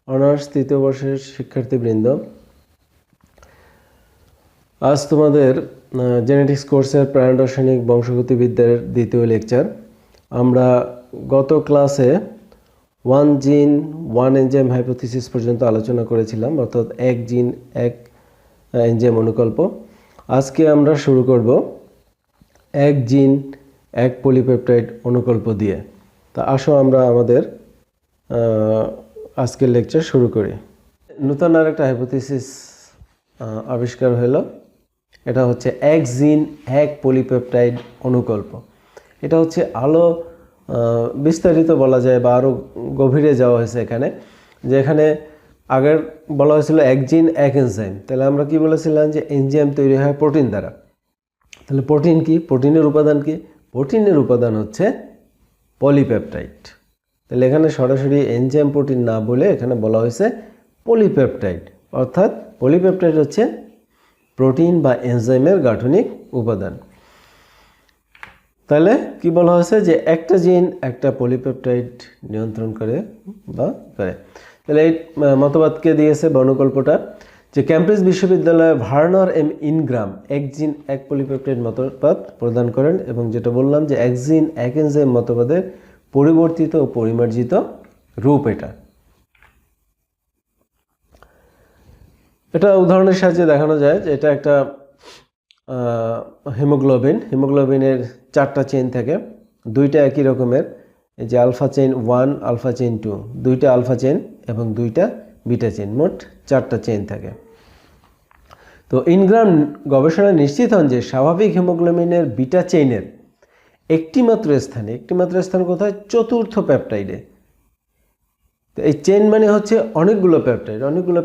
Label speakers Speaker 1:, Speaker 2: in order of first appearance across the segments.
Speaker 1: Honours তৃতীয় বর্ষের শিক্ষার্থীবৃন্দ, আজ তোমাদের জেনেটিক্স কোর্সের প্রাণরসায়নিক বংশগতিবিদ্যার দ্বিতীয় লেকচার। আমরা গত ক্লাসে ওয়ান জিন ওয়ান এনজাইম হাইপোথিসিস পর্যন্ত আলোচনা করেছিলাম, অর্থাৎ এক জিন এক এনজাইম অনুকল্প। আজকে আমরা শুরু করব এক জিন এক পলিপেপটাইড অনুকল্প দিয়ে। তা আসো আমরা আমাদের আজকের লেকচার শুরু করি। নতুন আর একটা হাইপোথিসিস আবিষ্কার হলো, এটা হচ্ছে এক জিন এক পলিপেপটাইড অনুকল্প। এটা হচ্ছে আলো বিস্তারিত বলা যায় বা আরও গভীরে যাওয়া হয়েছে এখানে, যে এখানে আগের বলা হয়েছিল এক জিন এক এনজাইম। তাহলে আমরা কি বলেছিলাম যে এনজাইম তৈরি হয় প্রোটিন দ্বারা। তাহলে প্রোটিন কি? প্রোটিনের উপাদান কি? প্রোটিনের উপাদান হচ্ছে পলিপেপটাইড। তাহলে এখানে সরাসরি এনজাইম প্রোটিন না বলে এখানে বলা হয়েছে পলিপেপটাইড, অর্থাৎ পলিপেপটাইড হচ্ছে প্রোটিন বা এনজাইমের গাঠনিক উপাদান। তাহলে কি বলা হয়েছে যে একটা জিন একটা পলিপেপটাইড নিয়ন্ত্রণ করে বা করে। তাহলে এই মতবাদকে দিয়েছে অনুকল্পটা, যে ক্যামব্রিজ বিশ্ববিদ্যালয়ে ভার্নার এম ইনগ্রাম এক জিন এক পলিপেপটাইড মতবাদ প্রদান করেন, এবং যেটা বললাম যে এক জিন এক এনজাইম মতবাদের পরিবর্তিত ও পরিমার্জিত রূপ। এটা উদাহরণের সাহায্যে দেখানো যায় যে এটা একটা হিমোগ্লোবিনের চারটা চেইন থাকে, দুইটা একই রকমের, এই যে আলফা চেইন 1 আলফা চেইন 2, দুইটা আলফা চেইন এবং দুইটা বিটা চেইন, মোট চারটা চেইন থাকে। তো ইনগ্রাম গবেষণায় নিশ্চিত হন যে স্বাভাবিক হিমোগ্লোবিনের বিটা চেইনের একটিমাত্র স্থান কোথায়? চতুর্থ পেপটাইডে। তো এই চেইন মানে হচ্ছে অনেকগুলো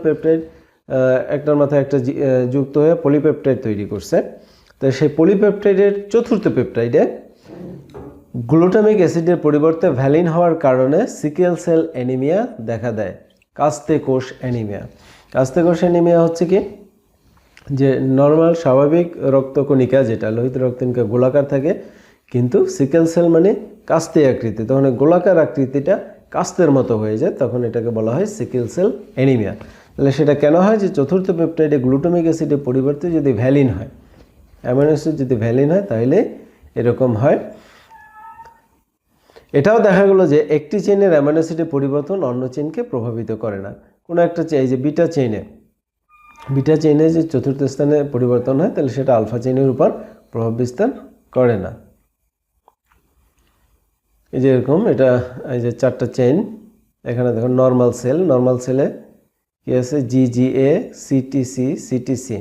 Speaker 1: পেপটাইড একটার মাথায় একটা যুক্ত হয়ে পলিপেপটাইড তৈরি করছে। তো সেই পলিপেপটাইডের চতুর্থ পেপটাইডে গ্লুটামিক অ্যাসিডের পরিবর্তে ভ্যালিন হওয়ার কারণে সিকেল সেল অ্যানিমিয়া দেখা দেয়। কাস্তে কোষ অ্যানিমিয়া হচ্ছে কি, যে নর্মাল স্বাভাবিক রক্তকণিকা, যেটা লোহিত রক্তকণিকা গোলাকার থাকে, কিন্তু সিকেল সেল মানে কাস্তে আকৃতি, তখন গোলাকার আকৃতিটা কাস্তের মতো হয়ে যায়, তখন এটাকে বলা হয় সিকেল সেল অ্যানিমিয়া। তাহলে সেটা কেন হয়? যে চতুর্থ পেপটাইডে গ্লুটামিক অ্যাসিডের পরিবর্তে যদি ভ্যালিন হয়, অ্যামাইনো অ্যাসিড যদি ভ্যালিন হয়, তাহলে এরকম হয়। এটাও দেখা গেল যে একটি চেইনের অ্যামাইনো অ্যাসিডের পরিবর্তন অন্য চেইনকে প্রভাবিত করে না। কোনো একটা চেইন, যে বিটা চেইনে যে চতুর্থ স্থানে পরিবর্তন হয়, তাহলে সেটা আলফা চেইনের উপর প্রভাব বিস্তার করে না। এই যে এরকম, এটা এই যে চারটা চেইন, এখানে দেখো নর্মাল সেলে কি আছে? জিজিএ সিটিসি।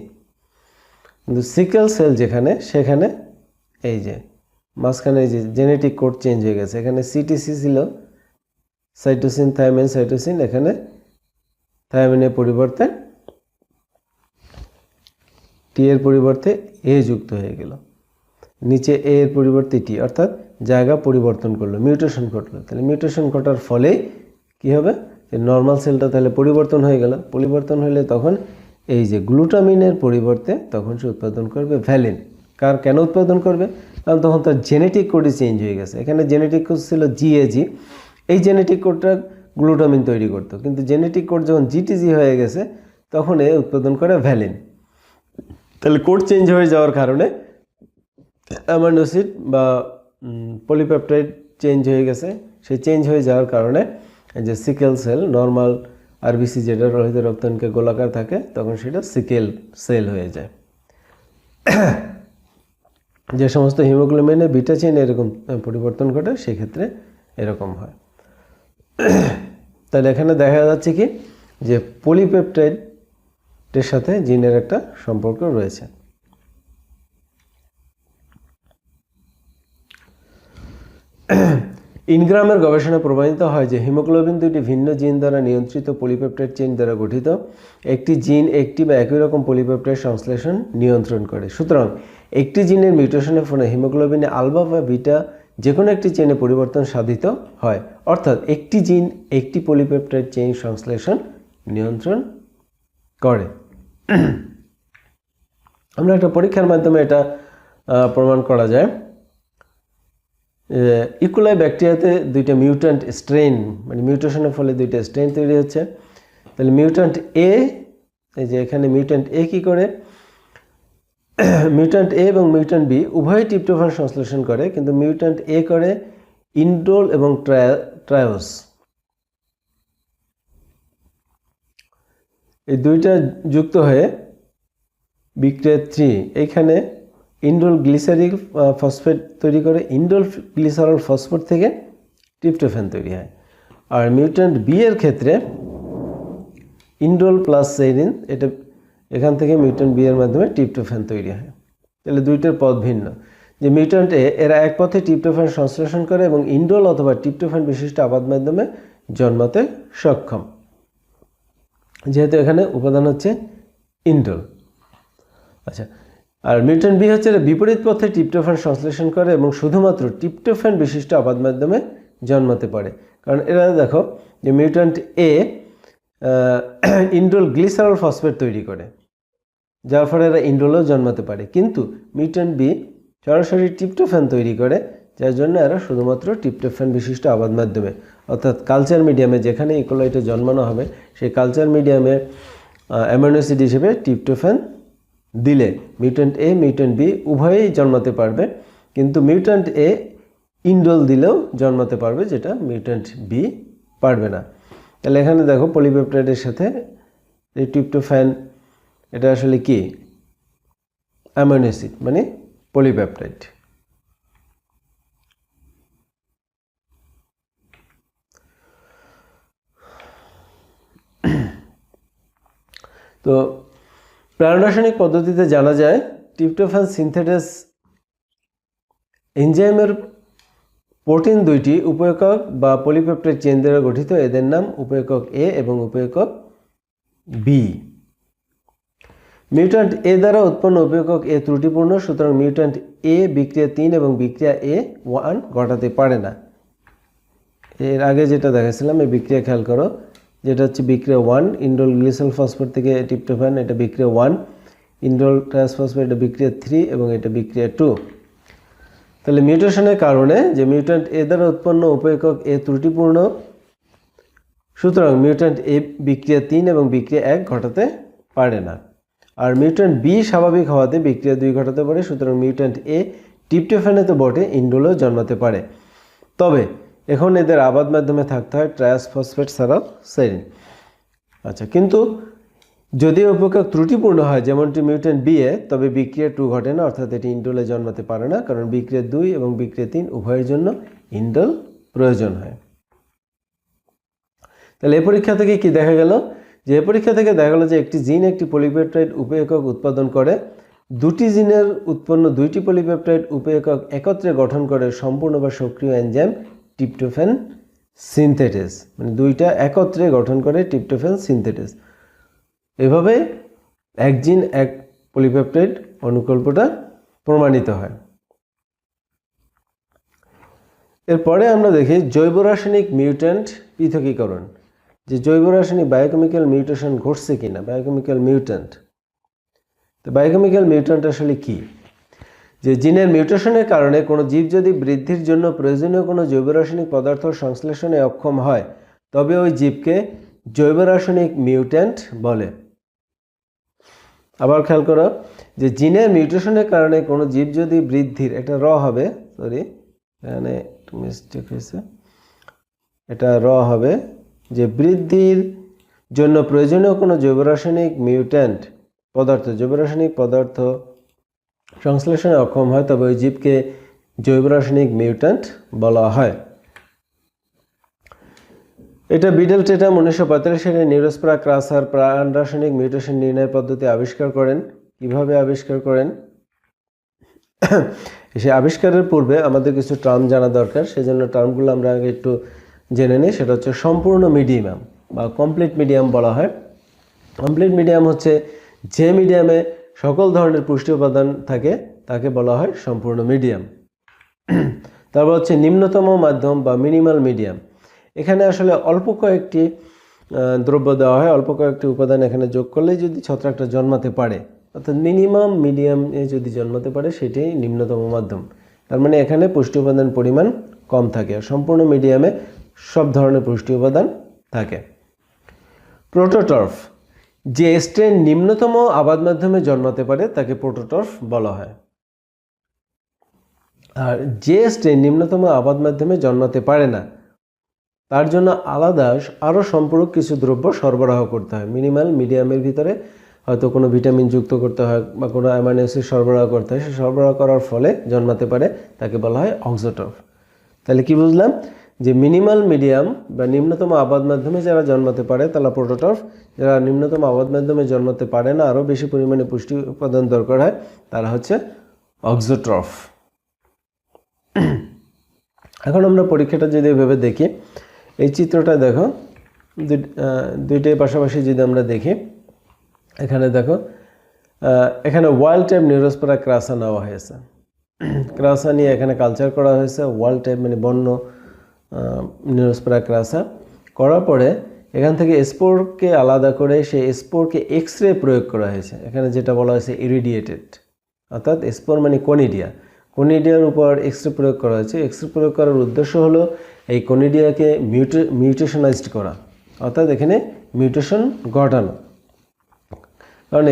Speaker 1: কিন্তু সিকেল সেল যেখানে, সেখানে এই যে মাঝখানে এই যে জেনেটিক কোড চেঞ্জ হয়ে গেছে। এখানে সিটিসি ছিল সাইটোসিন সাইটোসিন, এখানে থায়ামিনের পরিবর্তে টি এর পরিবর্তে এ যুক্ত হয়ে গেল, নিচে এ এর পরিবর্তে টি, অর্থাৎ জায়গা পরিবর্তন করলো, মিউটেশন ঘটলো। তাহলে মিউটেশন ঘটার ফলে কি হবে? নর্মাল সেলটা তাহলে পরিবর্তন হয়ে গেল। পরিবর্তন হলে তখন এই যে গ্লুটামিনের পরিবর্তে তখন সে উৎপাদন করবে ভ্যালিন। কেন উৎপাদন করবে? কারণ তখন তার জেনেটিক কোডই চেঞ্জ হয়ে গেছে। এখানে জেনেটিক কোড ছিল জিএজি, এই জেনেটিক কোডটা গ্লুটামিন তৈরি করতো, কিন্তু জেনেটিক কোড যখন জিটিজি হয়ে গেছে, তখন এ উৎপাদন করে ভ্যালিন। তাহলে কোড চেঞ্জ হয়ে যাওয়ার কারণে অ্যামাইনো অ্যাসিড বা পলিপেপটাইড চেঞ্জ হয়ে গেছে। সেই চেঞ্জ হয়ে যাওয়ার কারণে যে সিকেল সেল, নর্মাল আরবিসি যেটা লোহিত রক্তকণিকা গোলাকার থাকে, তখন সেটা সিকেল সেল হয়ে যায়। যে সমস্ত হিমোগ্লোবিনে বিটা চেইন এরকম পরিবর্তন ঘটে, সেক্ষেত্রে এরকম হয়। তাহলে এখানে দেখা যাচ্ছে কি, যে পলিপেপটাইডের সাথে জিনের একটা সম্পর্ক রয়েছে। ইনগ্রামের গবেষণায় প্রমাণিত হয় যে হিমোগ্লোবিন দুটি ভিন্ন জিন দ্বারা নিয়ন্ত্রিত পলিপেপটাইড চেইন দ্বারা গঠিত। একটি জিন একটি বা একই রকম পলিপেপটাইড সংশ্লেষণ নিয়ন্ত্রণ করে। সুতরাং একটি জিনের মিউটেশনের ফলে হিমোগ্লোবিনে আলফা বা বিটা যে কোনো একটি চেইনে পরিবর্তন সাধিত হয়, অর্থাৎ একটি জিন একটি পলিপেপটাইড চেইন সংশ্লেষণ নিয়ন্ত্রণ করে। আমরা একটা পরীক্ষার মাধ্যমে এটা প্রমাণ করা যায়। ইকোলাই ব্যাকটেরিয়াতে দুইটা মিউট্যান্ট স্ট্রেন, মানে মিউটেশনের ফলে দুইটা স্ট্রেন তৈরি হচ্ছে। তাহলে মিউট্যান্ট এ, এই যে এখানে মিউট্যান্ট এ কী করে, মিউট্যান্ট এ এবং মিউট্যান্ট বি উভয়ই ট্রিপ্টোফ্যান সংশ্লেষণ করে, কিন্তু মিউট্যান্ট এ করে ইন্ডোল এবং ট্রায়োস, এই দুইটা যুক্ত হয়ে বিক্রিয়া 3 এইখানে ইন্ডোল গ্লিসারিক ফসফেট তৈরি করে। ইন্ডোল গ্লিসারল ফসফেট থেকে ট্রিপ্টোফ্যান তৈরি হয়। আর মিউট্যান্ট বি এর ক্ষেত্রে ইন্ডোল প্লাস সেরিন, এটা এখান থেকে মিউট্যান্ট বি এর মাধ্যমে ট্রিপ্টোফ্যান তৈরি হয়। তাহলে দুইটার পথ ভিন্ন। যে মিউট্যান্ট এ এরা এক পথে ট্রিপ্টোফ্যান সংশ্লেষণ করে এবং ইন্ডোল অথবা ট্রিপ্টোফ্যান বিশিষ্ট আবাদ মাধ্যমে জন্মাতে সক্ষম, যেহেতু এখানে উপাদান হচ্ছে ইন্ডোল। আচ্ছা, আর মিউট্যান্ট বি হচ্ছে বিপরীত পথে ট্রিপ্টোফ্যান সংশ্লেষণ করে এবং শুধুমাত্র ট্রিপ্টোফ্যান বিশিষ্ট আবাদ মাধ্যমে জন্মাতে পারে। কারণ এরা দেখো যে মিউট্যান্ট এ ইন্ডোল গ্লিসারল ফসফেট তৈরি করে, যার ফলে এরা ইন্ডোলও জন্মাতে পারে, কিন্তু মিউট্যান্ট বি সরাসরি ট্রিপ্টোফ্যান তৈরি করে, যার জন্য এরা শুধুমাত্র ট্রিপ্টোফ্যান বিশিষ্ট আবাদ মাধ্যমে, অর্থাৎ কালচার মিডিয়ামে যেখানে ইকোলাইটে জন্মানো হবে সেই কালচার মিডিয়ামে অ্যামাইনো অ্যাসিড হিসেবে ট্রিপ্টোফ্যান দিলে মিউট্যান্ট এ মিউট্যান্ট বি উভয়েই জন্মাতে পারবে, কিন্তু মিউট্যান্ট এ ইন্ডোল দিলেও জন্মাতে পারবে, যেটা মিউট্যান্ট বি পারবে না। তাহলে এখানে দেখো পলিপেপটাইডের সাথে এই ট্রিপ্টোফ্যান, এটা আসলে কি অ্যামাইনো অ্যাসিড মানে পলিপেপটাইড। তো প্রাণরাসায়নিক পদ্ধতিতে জানা যায় ট্রিপ্টোফ্যান সিনথেটেস এনজাইমের প্রোটিন দুইটি উপএকক বা পলিপেপটাইড চেইন দ্বারা গঠিত, এদের নাম উপএকক এ এবং উপএকক বি। মিউট্যান্ট এ দ্বারা উৎপন্ন উপএকক এ ত্রুটিপূর্ণ, সুতরাং মিউট্যান্ট এ বিক্রিয়া 3 এবং বিক্রিয়া A1 ঘটাতে পারে না। এর আগে যেটা দেখাচ্ছিলাম এই বিক্রিয়া খেয়াল করো, যেটা হচ্ছে বিক্রিয়া 1 ইন্ডোল গ্লিসারল ফসফেট থেকে ট্রিপ্টোফ্যান, এটা বিক্রিয়া 1, ইন্ডোল ট্রান্সফসফেট এটা বিক্রিয়া 3 এবং এটা বিক্রিয়া 2। তাহলে মিউটেশনের কারণে যে মিউট্যান্ট এ দ্বারা উৎপন্ন উপএকক এ ত্রুটিপূর্ণ, সুতরাং মিউট্যান্ট এ বিক্রিয়া 3 এবং বিক্রিয়া 1 ঘটাতে পারে না। আর মিউট্যান্ট বি স্বাভাবিক হওয়াতে বিক্রিয়া 2 ঘটাতে পারে, সুতরাং মিউট্যান্ট এ ট্রিপ্টোফ্যানে তো বটে ইন্ডোলও জন্মাতে পারে। তবে এখন এদের আবাদ মাধ্যমে থাকতে হয় ট্রায়াস ফসফেট ছাড়াও সেরিন। আচ্ছা, কিন্তু যদি উপএকক ত্রুটিপূর্ণ হয় যেমনটি মিউট্যান্ট বি এ, তবে বিক্রিয়া 2 ঘটে না, অর্থাৎ এটি ইন্ডোলে জন্মাতে পারে না, কারণ বিক্রিয়া 2 এবং বিক্রিয়া 3 উভয়ের জন্য ইন্ডোল প্রয়োজন হয়। তাহলে এই পরীক্ষা থেকে কি দেখা গেল, যে এই পরীক্ষা থেকে দেখা গেল যে একটি জিন একটি পলিপেপটাইড উপএকক উৎপাদন করে, দুটি জিনের উৎপন্ন দুইটি পলিপেপটাইড উপএকক একত্রে গঠন করে সম্পূর্ণ বা সক্রিয় এনজাইম ট্রিপ্টোফ্যান সিনথেটেস, মানে দুইটা একত্রে গঠন করে ট্রিপ্টোফ্যান সিনথেটেস। এভাবে এক জিন এক পলিপেপটাইড অনুকল্পটা প্রমাণিত হয়। এরপরে আমরা দেখি জৈব রাসায়নিক মিউট্যান্ট পৃথকীকরণ, যে জৈব রাসায়নিক বায়োকেমিক্যাল মিউটেশন ঘটছে কিনা, বায়োকেমিক্যাল মিউট্যান্ট। তো বায়োকেমিক্যাল মিউট্যান্ট আসলে কি, যে জিনের মিউটেশনের কারণে কোনো জীব যদি বৃদ্ধির জন্য প্রয়োজনীয় কোনো জৈব রাসায়নিক পদার্থ সংশ্লেষণে অক্ষম হয়, তবে ওই জীবকে জৈব রাসায়নিক মিউট্যান্ট বলে। আবার খেয়াল করো, যে জিনের মিউটেশনের কারণে কোনো জীব যদি বৃদ্ধির, এটা র হবে, সরি এখানে একটু মিস্টেক হয়েছে, এটা র হবে, যে বৃদ্ধির জন্য প্রয়োজনীয় কোনো জৈব রাসায়নিক মিউট্যান্ট পদার্থ, জৈব রাসায়নিক পদার্থ সংশ্লেষণে অক্ষম হয়, তবে ওই জীবকে জৈব রাসায়নিক মিউট্যান্ট বলা হয়। এটা বিডেল টেটাম 1945 সালে নিউরোস্প্রা ক্রাসার প্রাণ রাসায়নিক মিউটেশন নির্ণয়ের পদ্ধতি আবিষ্কার করেন। কিভাবে আবিষ্কার করেন, সে আবিষ্কারের পূর্বে আমাদের কিছু টার্ম জানা দরকার, সেজন্য টার্মগুলো আমরা আগে একটু জেনে নিই। সেটা হচ্ছে সম্পূর্ণ মিডিয়াম বা কমপ্লিট মিডিয়াম বলা হয়। কমপ্লিট মিডিয়াম হচ্ছে যে মিডিয়ামে সকল ধরনের পুষ্টি উপাদান থাকে তাকে বলা হয় সম্পূর্ণ মিডিয়াম। তারপর হচ্ছে নিম্নতম মাধ্যম বা মিনিমাল মিডিয়াম, এখানে আসলে অল্প কয়েকটি দ্রব্য দেওয়া হয়, অল্প কয়েকটি উপাদান এখানে যোগ করলেই যদি ছত্রাকটা জন্মাতে পারে, অর্থাৎ মিনিমাম মিডিয়ামে যদি জন্মাতে পারে সেটাই নিম্নতম মাধ্যম। তার মানে এখানে পুষ্টি উপাদান পরিমাণ কম থাকে, আর সম্পূর্ণ মিডিয়ামে সব ধরনের পুষ্টি উপাদান থাকে। প্রোটোটর্ফ, যে স্ট্রেন নিম্নতম আবাদ মাধ্যমে জন্মাতে পারে তাকে প্রোটোটর্ফ বলা হয়। আর যে স্ট্রেন নিম্নতম আবাদ মাধ্যমে জন্মাতে পারে না তার জন্য আলাদা আরও সম্পূরক কিছু দ্রব্য সরবরাহ করতে হয়। মিনিমাল মিডিয়ামের ভিতরে হয়তো কোনো ভিটামিন যুক্ত করতে হয় বা কোনো অ্যামাইনো অ্যাসিড সরবরাহ করতে হয়, সে সরবরাহ করার ফলে জন্মাতে পারে, তাকে বলা হয় অক্সোটর্ফ। তাহলে কি বুঝলাম? যে মিনিমাল মিডিয়াম বা নিম্নতম আবাদ মাধ্যমে যারা জন্মাতে পারে তারা প্রোটোটর্ফ, যারা নিম্নতম আবাদ মাধ্যমে জন্মাতে পারে না, আরও বেশি পরিমাণে পুষ্টি উপাদান দরকার হয়, তারা হচ্ছে অক্সোট্রফ। এখন আমরা পরীক্ষাটা যদি এভাবে দেখি, এই চিত্রটা দেখো, দুইটাই পাশাপাশি যদি আমরা দেখি, এখানে দেখো, এখানে ওয়াইল্ড টাইপ নিউরোস্পোরা ক্রাসা নেওয়া হয়েছে। ক্রাসা নিয়ে এখানে কালচার করা হয়েছে, ওয়াইল্ড টাইপ মানে বন্য নিউরোস্পোরা ক্রাসা করার পরে এখান থেকে স্পোরকে আলাদা করে সেই স্পোরকে এক্স রে প্রয়োগ করা হয়েছে। এখানে যেটা বলা হয়েছে ইরিডিয়েটেড, অর্থাৎ স্পোর মানে কনিডিয়া, কনিডিয়ার উপর এক্স রে প্রয়োগ করা হয়েছে। এক্স রে প্রয়োগ করার উদ্দেশ্য হলো এই কনিডিয়াকে মিউটেশনাইজড করা, অর্থাৎ এখানে মিউটেশন ঘটানো। কারণ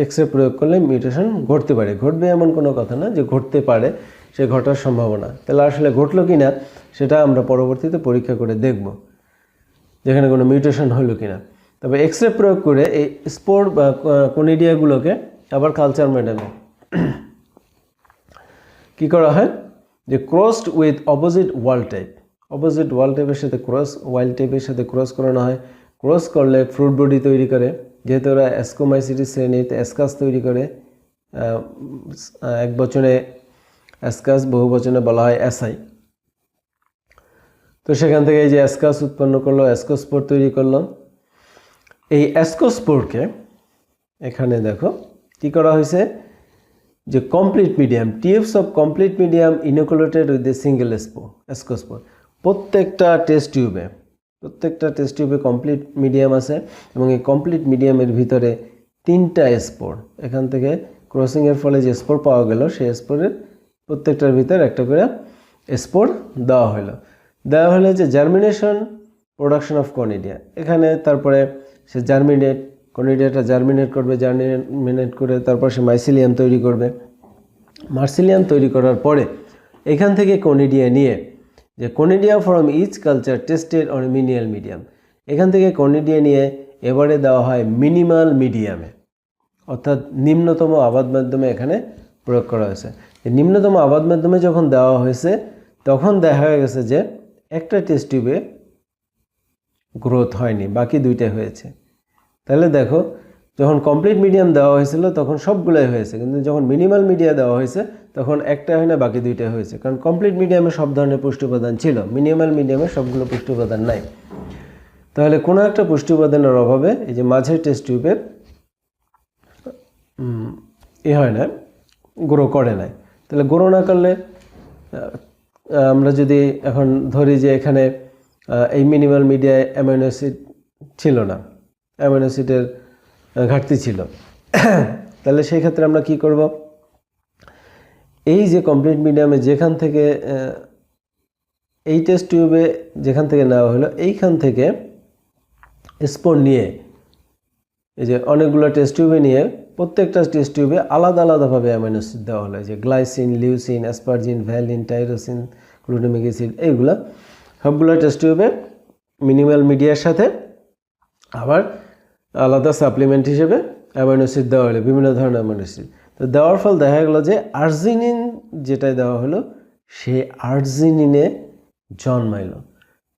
Speaker 1: এক্স রে প্রয়োগ করলে মিউটেশন ঘটতে পারে, ঘটবে এমন কোনো কথা না, যে ঘটতে পারে, সে ঘটার সম্ভাবনা। তাহলে আসলে ঘটলো কি না সেটা আমরা পরবর্তীতে পরীক্ষা করে দেখব, যেখানে কোনো মিউটেশন হলো কি না। তবে এক্স রে প্রয়োগ করে এই স্পোর বা কনিডিয়াগুলোকে আবার কালচার মিডিয়ামে কী করা হয়, যে crossed with opposite wild type, opposite wild টাইপের সাথে ওয়াইল্ড টাইপের সাথে ক্রস করানো হয়। ক্রস করলে ফ্রুট বডি তৈরি করে, যেহেতু ওরা অ্যাস্কোমাইসিটিস শ্রেণীতে অ্যাসকাস তৈরি করে। এক বচনে অ্যাসকাস, বহু বচনে বলা হয় অ্যাসাই। তো সেখান থেকে এই যে অ্যাসকাস উৎপন্ন করলো, অ্যাসকোস্পোর তৈরি করলো। এই অ্যাসকোস্পোরকে এখানে দেখো কি করা হয়েছে, যে complete medium, tubes of complete medium inoculated with a single ascospore. প্রত্যেকটা টেস্ট টিউবে কমপ্লিট মিডিয়াম আছে, এবং এই কমপ্লিট মিডিয়ামের ভিতরে 3টা স্পোর, এখান থেকে ক্রসিংয়ের ফলে যে স্পোর পাওয়া গেল, সেই স্পোরের প্রত্যেকটার ভিতরে একটা করে স্পোর দেওয়া হলো যে জার্মিনেশন, প্রোডাকশন অফ কনিডিয়া। এখানে তারপরে সে কনিডিয়াটা জার্মিনেট করবে, জার্মিনেট করে তারপর সে মাইসিলিয়াম তৈরি করবে। মার্সিলিয়াম তৈরি করার পরে এখান থেকে কনিডিয়া নিয়ে, যে conidia from each culture tested on minimal medium, এখান থেকে কনিডিয়া নিয়ে এবারে দেওয়া হয় মিনিমাল মিডিয়ামে, অর্থাৎ নিম্নতম আবাদ মাধ্যমে এখানে প্রয়োগ করা হয়েছে। নিম্নতম আবাদ মাধ্যমে যখন দেওয়া হয়েছে তখন দেখা গেছে যে একটা টেস্ট টিউবে গ্রোথ হয়নি, বাকি 2টাই হয়েছে। তাহলে দেখো, যখন কমপ্লিট মিডিয়াম দেওয়া হয়েছিল তখন সবগুলোই হয়েছে, কিন্তু যখন মিনিমাল মিডিয়া দেওয়া হয়েছে তখন একটা হয় না, বাকি 2টাই হয়েছে। কারণ কমপ্লিট মিডিয়ামে সব ধরনের পুষ্টি উপাদান ছিল, মিনিমাল মিডিয়ামে সবগুলো পুষ্টি উপাদান নাই। তাহলে কোনো একটা পুষ্টি উপাদানের অভাবে এই যে মাঝের টেস্ট টিউবের হয় না, গ্রো করে নাই। তাহলে গ্রো না করলে আমরা যদি এখন ধরি যে এখানে এই মিনিমাল মিডিয়ায় অ্যামাইনো অ্যাসিড ছিল না, অ্যামাইনো অ্যাসিডের ঘাটতি ছিল, তাহলে সেই ক্ষেত্রে আমরা কি করব, এই যে কমপ্লিট মিডিয়ামে যেখান থেকে এই টেস্ট টিউবে যেখান থেকে নেওয়া হলো, এইখান থেকে স্পোর নিয়ে, এই যে অনেকগুলো টেস্ট টিউবে নিয়ে প্রত্যেকটা টেস্ট টিউবে আলাদা আলাদাভাবে অ্যামাইনো অ্যাসিড দেওয়া হলো, যে glycine, leucine, asparagine, valine, tyrosine, glutamic acid, এইগুলো সবগুলো টেস্ট টিউবে মিনিমাল মিডিয়ার সাথে আবার আলাদা সাপ্লিমেন্ট হিসেবে অ্যামাইনো অ্যাসিড দেওয়া হলো, বিভিন্ন ধরনের অ্যামাইনো অ্যাসিড। তো দেওয়ার ফল দেখা গেলো যে আর্জিনিন যেটাই দেওয়া হলো, সে আর্জিনিনে জন্মাইল।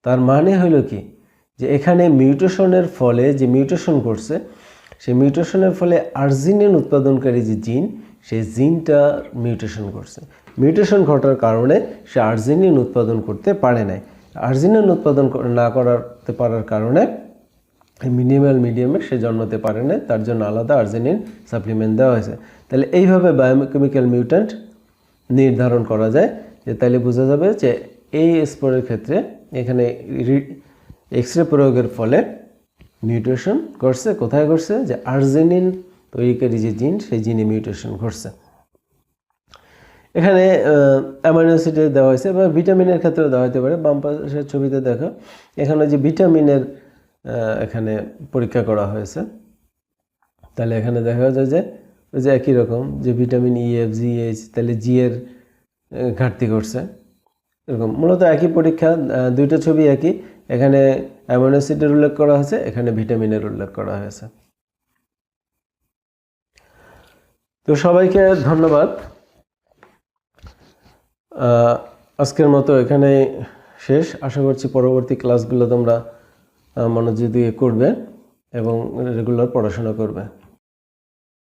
Speaker 1: তার মানে হলো কি, যে এখানে মিউটেশনের ফলে যে মিউটেশন ঘটছে, সেই মিউটেশনের ফলে আর্জিনিন উৎপাদনকারী যে জিন, সেই জিনটা মিউটেশন ঘটছে। মিউটেশন ঘটার কারণে সে আর্জিনিন উৎপাদন করতে পারে নাই। আর্জিনিন উৎপাদন না করতে পারার কারণে মিনিমাল মিডিয়ামে সে জন্মাতে পারে না, তার জন্য আলাদা আর্জিনিন সাপ্লিমেন্ট দেওয়া হয়েছে। তাহলে এইভাবে বায়োকেমিক্যাল মিউট্যান্ট নির্ধারণ করা যায়, যে তাহলে বোঝা যাবে যে এই স্পোরের ক্ষেত্রে এখানে এক্স রে প্রয়োগের ফলে মিউটেশন ঘটছে। কোথায় ঘটছে, যে আর্জিনিন তৈরিকারী যে জিন, সেই জিনে মিউটেশন ঘটছে। এখানে অ্যামাইনো অ্যাসিডে দেওয়া হয়েছে, বা ভিটামিনের ক্ষেত্রেও দেওয়া হতে পারে। বাম পাশের ছবিতে দেখো, এখানে যে ভিটামিনের এখানে পরীক্ষা করা হয়েছে। তাহলে এখানে দেখা যায় যে ওই যে একই রকম যে ভিটামিন ই, এফ, জি, এইচ, তাহলে জি এর ঘাটতি ঘটছে। এরকম মূলত একই পরীক্ষা, দুইটা ছবি একই, এখানে অ্যামিনো অ্যাসিডের উল্লেখ করা হয়েছে, এখানে ভিটামিনের উল্লেখ করা হয়েছে। তো সবাইকে ধন্যবাদ। আজকের মতো এখানে শেষ। আশা করছি পরবর্তী ক্লাসগুলো তোমরা মনোযোগ দিয়ে করবে এবং রেগুলার পড়াশোনা করবে।